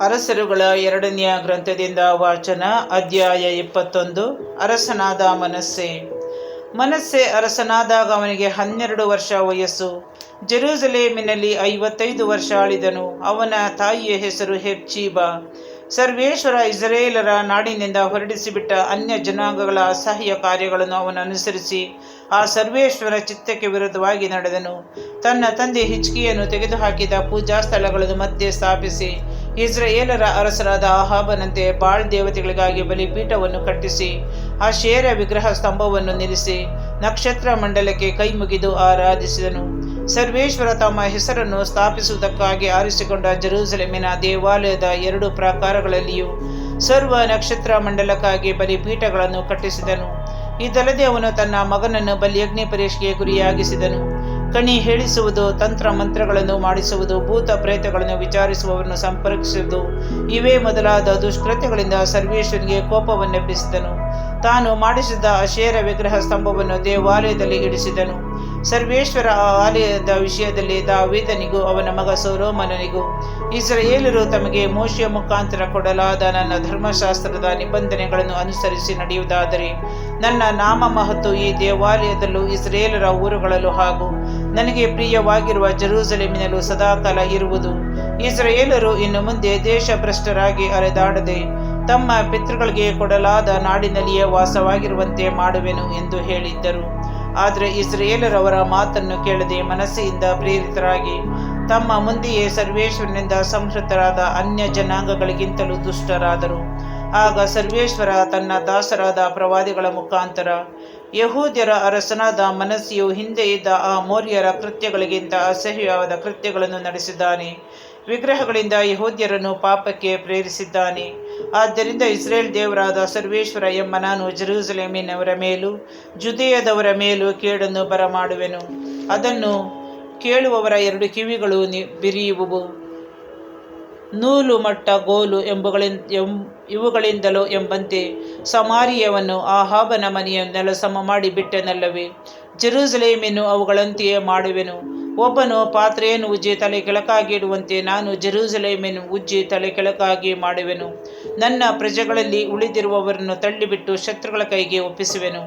ಅರಸರುಗಳ ಎರಡನೆಯ ಗ್ರಂಥದಿಂದ ವಾಚನ. ಅಧ್ಯಾಯ 21. ಅರಸನಾದ ಮನಸ್ಸೆ ಅರಸನಾದಾಗ ಅವನಿಗೆ 12 ವರ್ಷ ವಯಸ್ಸು. ಜೆರೂಸಲೇಮಿನಲ್ಲಿ 55 ವರ್ಷ ಆಳಿದನು. ಅವನ ತಾಯಿಯ ಹೆಸರು ಹೆಪ್ಚೀಬಾ. ಸರ್ವೇಶ್ವರ ಇಸ್ರಾಯೇಲರ ನಾಡಿನಿಂದ ಹೊರಡಿಸಿಬಿಟ್ಟ ಅನ್ಯ ಜನಾಂಗಗಳ ಅಸಹ್ಯ ಕಾರ್ಯಗಳನ್ನು ಅವನು ಅನುಸರಿಸಿ ಆ ಸರ್ವೇಶ್ವರ ಚಿತ್ತಕ್ಕೆ ವಿರುದ್ಧವಾಗಿ ನಡೆದನು. ತನ್ನ ತಂದೆ ಹಿಜ್ಕೀಯನು ತೆಗೆದುಹಾಕಿದ ಪೂಜಾ ಸ್ಥಳಗಳನ್ನು ಮತ್ತೆ ಸ್ಥಾಪಿಸಿ, ಇಸ್ರಾಯೇಲರ ಅರಸರಾದ ಆಹಾಬನಂತೆ ಬಾಳ್ ದೇವತೆಗಳಿಗಾಗಿ ಬಲಿಪೀಠವನ್ನು ಕಟ್ಟಿಸಿ, ಅಶೇರ ವಿಗ್ರಹ ಸ್ತಂಭವನ್ನು ನಿಲ್ಲಿಸಿ, ನಕ್ಷತ್ರ ಮಂಡಲಕ್ಕೆ ಕೈ ಮುಗಿದು ಆರಾಧಿಸಿದನು. ಸರ್ವೇಶ್ವರ ತಮ್ಮ ಹೆಸರನ್ನು ಸ್ಥಾಪಿಸುವುದಕ್ಕಾಗಿ ಆರಿಸಿಕೊಂಡ ಜೆರೂಸಲೇಮಿನ ದೇವಾಲಯದ 2 ಪ್ರಾಕಾರಗಳಲ್ಲಿಯೂ ಸರ್ವ ನಕ್ಷತ್ರ ಮಂಡಲಕ್ಕಾಗಿ ಬಲಿಪೀಠಗಳನ್ನು ಕಟ್ಟಿಸಿದನು. ಇದಲ್ಲದೆ ಅವನು ತನ್ನ ಮಗನನ್ನು ಬಲಿಯಗ್ನಿ ಪರೀಕ್ಷೆಗೆ ಗುರಿಯಾಗಿಸಿದನು. ಕಣಿ ಹೇಳಿಸುವುದು, ತಂತ್ರ ಮಂತ್ರಗಳನ್ನು ಮಾಡಿಸುವುದು, ಭೂತ ಪ್ರೇತಗಳನ್ನು ವಿಚಾರಿಸುವವರನ್ನು ಸಂಪರ್ಕಿಸುವುದು, ಇವೇ ಮೊದಲಾದ ದುಷ್ಕೃತ್ಯಗಳಿಂದ ಸರ್ವೇಶ್ವರನಿಗೆ ಕೋಪವನ್ನೆಬ್ಬಿಸಿದನು. ತಾನು ಮಾಡಿಸಿದ ಅಶೇರ ವಿಗ್ರಹ ಸ್ತಂಭವನ್ನು ದೇವಾಲಯದಲ್ಲಿ ಇಡಿಸಿದನು. ಸರ್ವೇಶ್ವರ ಆಲಯದ ವಿಷಯದಲ್ಲಿ ದಾವೀದನಿಗೂ ಅವನ ಮಗ ಸೊಲೊಮೋನನಿಗೂ ಇಸ್ರಾಯೇಲರು ತಮಗೆ ಮೋಶೆಯ ಮುಖಾಂತರ ಕೊಡಲಾದ ನನ್ನ ಧರ್ಮಶಾಸ್ತ್ರದ ನಿಬಂಧನೆಗಳನ್ನು ಅನುಸರಿಸಿ ನಡೆಯುವುದಾದರೆ ನನ್ನ ನಾಮ ಮಹತ್ತು ಈ ದೇವಾಲಯದಲ್ಲೂ ಇಸ್ರಾಯೇಲರ ಊರುಗಳಲ್ಲೂ ಹಾಗೂ ನನಗೆ ಪ್ರಿಯವಾಗಿರುವ ಜೆರೂಸಲೇಮಿನಲ್ಲೂ ಸದಾಕಾಲ ಇರುವುದು. ಇಸ್ರಾಯೇಲರು ಇನ್ನು ಮುಂದೆ ದೇಶಭ್ರಷ್ಟರಾಗಿ ಅಲೆದಾಡದೆ ತಮ್ಮ ಪಿತೃಗಳಿಗೆ ಕೊಡಲಾದ ನಾಡಿನಲ್ಲಿಯೇ ವಾಸವಾಗಿರುವಂತೆ ಮಾಡುವೆನು ಎಂದು ಹೇಳಿದ್ದರು. ಆದರೆ ಇಸ್ರಾಯೇಲರವರ ಮಾತನ್ನು ಕೇಳದೆ ಮನಸ್ಸಿನಿಂದ ಪ್ರೇರಿತರಾಗಿ ತಮ್ಮ ಮುಂದೆಯೇ ಸರ್ವೇಶ್ವರನಿಂದ ಸಂಹೃತರಾದ ಅನ್ಯ ಜನಾಂಗಗಳಿಗಿಂತಲೂ ದುಷ್ಟರಾದರು. ಆಗ ಸರ್ವೇಶ್ವರ ತನ್ನ ದಾಸರಾದ ಪ್ರವಾದಿಗಳ ಮುಖಾಂತರ ಯಹೂದ್ಯರ ಅರಸನಾದ ಮನಸ್ಸೆಯು ಹಿಂದೆ ಇದ್ದ ಆ ಮೋರ್ಯರ ಕೃತ್ಯಗಳಿಗಿಂತ ಅಸಹ್ಯವಾದ ಕೃತ್ಯಗಳನ್ನು ನಡೆಸಿದ್ದಾನೆ. ವಿಗ್ರಹಗಳಿಂದ ಯಹೂದ್ಯರನ್ನು ಪಾಪಕ್ಕೆ ಪ್ರೇರಿಸಿದ್ದಾನೆ. ಆದ್ದರಿಂದ ಇಸ್ರೇಲ್ ದೇವರಾದ ಸರ್ವೇಶ್ವರ ಎಂಬ ನಾನು ಜೆರೂಸಲೇಮಿನವರ ಮೇಲೂ ಜುದೇಯದವರ ಮೇಲೂ ಕೇಡನ್ನು ಬರಮಾಡುವೆನು. ಅದನ್ನು ಕೇಳುವವರ 2 ಕಿವಿಗಳು ಬಿರಿಯುವುವು. ನೂಲು ಮಟ್ಟ ಗೋಲು ಇವುಗಳಿಂದಲೋ ಎಂಬಂತೆ ಸಮಾರಿಯವನ್ನು ಆಹಾಬನ ಮನೆಯನ್ನು ನೆಲಸಮ ಮಾಡಿ ಬಿಟ್ಟೆನಲ್ಲವೇ? ಜೆರೂಸಲೇಮನ್ನು ಅವುಗಳಂತೆಯೇ ಮಾಡುವೆನು. ಒಬ್ಬನು ಪಾತ್ರೆಯನ್ನು ಉಜ್ಜಿ ತಲೆ ಕೆಳಕಾಗಿ ಇಡುವಂತೆ ನಾನು ಜೆರೂಸಲೇಮನ್ನು ಉಜ್ಜಿ ತಲೆ ಕೆಳಕಾಗಿ ಮಾಡುವೆನು. ನನ್ನ ಪ್ರಜೆಗಳಲ್ಲಿ ಉಳಿದಿರುವವರನ್ನು ತಳ್ಳಿಬಿಟ್ಟು ಶತ್ರುಗಳ ಕೈಗೆ ಒಪ್ಪಿಸುವೆನು.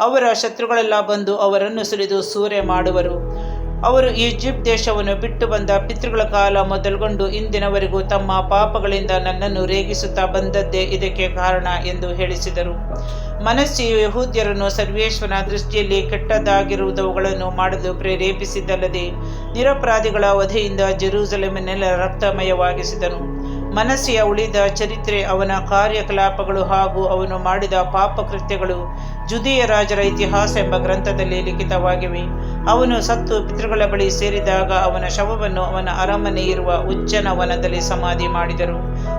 ಅವರ ಶತ್ರುಗಳೆಲ್ಲ ಬಂದು ಅವರನ್ನು ಸುಲಿದು ಸೂರೆ ಮಾಡುವರು. ಅವರು ಈಜಿಪ್ಟ್ ದೇಶವನ್ನು ಬಿಟ್ಟು ಬಂದ ಪಿತೃಗಳ ಕಾಲ ಮೊದಲುಗೊಂಡು ಇಂದಿನವರೆಗೂ ತಮ್ಮ ಪಾಪಗಳಿಂದ ನನ್ನನ್ನು ರೇಗಿಸುತ್ತಾ ಬಂದದ್ದೇ ಇದಕ್ಕೆ ಕಾರಣ ಎಂದು ಹೇಳಿಸಿದರು. ಮನಸ್ಸೆಯು ಯಹೂದ್ಯರನ್ನು ಸರ್ವೇಶ್ವರನ ದೃಷ್ಟಿಯಲ್ಲಿ ಕೆಟ್ಟದ್ದಾಗಿರುವುದವುಗಳನ್ನು ಮಾಡಲು ಪ್ರೇರೇಪಿಸಿದ್ದಲ್ಲದೆ ನಿರಪರಾಧಿಗಳ ವಧೆಯಿಂದ ಜೆರೂಸಲೇಮನ್ನೆಲ್ಲ ರಕ್ತಮಯವಾಗಿಸಿದನು. ಮನಸ್ಸೆಯ ಉಳಿದ ಚರಿತ್ರೆ, ಅವನ ಕಾರ್ಯಕಲಾಪಗಳು ಹಾಗೂ ಅವನು ಮಾಡಿದ ಪಾಪಕೃತ್ಯಗಳು ಜುದಿಯ ರಾಜರ ಇತಿಹಾಸ ಎಂಬ ಗ್ರಂಥದಲ್ಲಿ ಲಿಖಿತವಾಗಿವೆ. ಅವನು ಸತ್ತು ಪಿತೃಗಳ ಬಳಿ ಸೇರಿದಾಗ ಅವನ ಶವವನ್ನು ಅವನ ಅರಮನೆ ಇರುವ ಉಜ್ಜನ ವನದಲ್ಲಿ ಸಮಾಧಿ ಮಾಡಿದರು.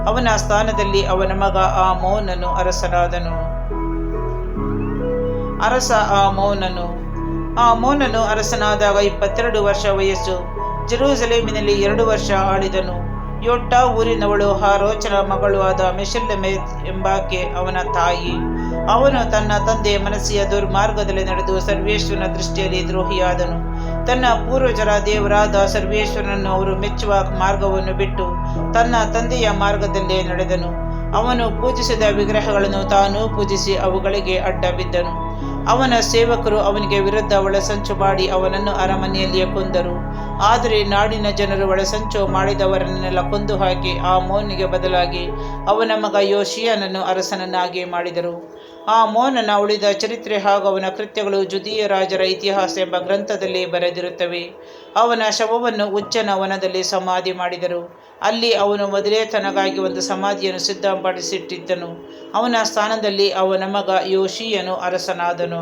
ಅವನ ಸ್ಥಾನದಲ್ಲಿ ಅವನ ಮಗ ಆಮೋನನು ಅರಸನಾದನು. ಆಮೋನನು ಅರಸನಾದಾಗ 22 ವರ್ಷ ವಯಸ್ಸು. ಜೆರೂಸಲೇಮಿನಲ್ಲಿ 2 ವರ್ಷ ಆಳಿದನು. ಯೋಟ್ಟಾ ಊರಿನವಳು ಹಾರೋಚನ ಮಗಳು ಆದ ಮೆಷೆಲೆಮೆತ್ ಎಂಬಾಕೆ ಅವನ ತಾಯಿ. ಅವನು ತನ್ನ ತಂದೆ ಮನಸ್ಸೆಯ ದುರ್ಮಾರ್ಗದಲ್ಲಿ ನಡೆದು ಸರ್ವೇಶ್ವರನ ದೃಷ್ಟಿಯಲ್ಲಿ ದ್ರೋಹಿಯಾದನು. ತನ್ನ ಪೂರ್ವಜರ ದೇವರಾದ ಸರ್ವೇಶ್ವರನನ್ನು ಅವರು ಮೆಚ್ಚುವ ಮಾರ್ಗವನ್ನು ಬಿಟ್ಟು ತನ್ನ ತಂದೆಯ ಮಾರ್ಗದಲ್ಲೇ ನಡೆದನು. ಅವನು ಪೂಜಿಸಿದ ವಿಗ್ರಹಗಳನ್ನು ತಾನೂ ಪೂಜಿಸಿ ಅವುಗಳಿಗೆ ಅಡ್ಡ ಬಿದ್ದನು. ಅವನ ಸೇವಕರು ಅವನಿಗೆ ವಿರುದ್ಧ ಒಳಸಂಚು ಮಾಡಿ ಅವನನ್ನು ಅರಮನೆಯಲ್ಲಿಯೇ ಕೊಂದರು. ಆದರೆ ನಾಡಿನ ಜನರು ಒಳಸಂಚು ಮಾಡಿದವರನ್ನೆಲ್ಲ ಕೊಂದು ಹಾಕಿ ಆಮೋನಿಗೆ ಬದಲಾಗಿ ಅವನ ಮಗ ಯೋಷೀಯನನ್ನು ಅರಸನನ್ನಾಗಿ ಮಾಡಿದರು. ಆಮೋನನ ಉಳಿದ ಚರಿತ್ರೆ ಹಾಗೂ ಅವನ ಕೃತ್ಯಗಳು ಜುದಿಯ ರಾಜರ ಇತಿಹಾಸ ಎಂಬ ಗ್ರಂಥದಲ್ಲಿ ಬರೆದಿರುತ್ತವೆ. ಅವನ ಶವವನ್ನು ಉಜ್ಜನ ವನದಲ್ಲಿ ಸಮಾಧಿ ಮಾಡಿದರು. ಅಲ್ಲಿ ಅವನು ಮೊದಲೇ ತನಗಾಗಿ ಒಂದು ಸಮಾಧಿಯನ್ನು ಸಿದ್ಧಪಡಿಸಿಟ್ಟಿದ್ದನು. ಅವನ ಸ್ಥಾನದಲ್ಲಿ ಅವನ ಮಗ ಯೋಷೀಯನು ಅರಸನಾದನು.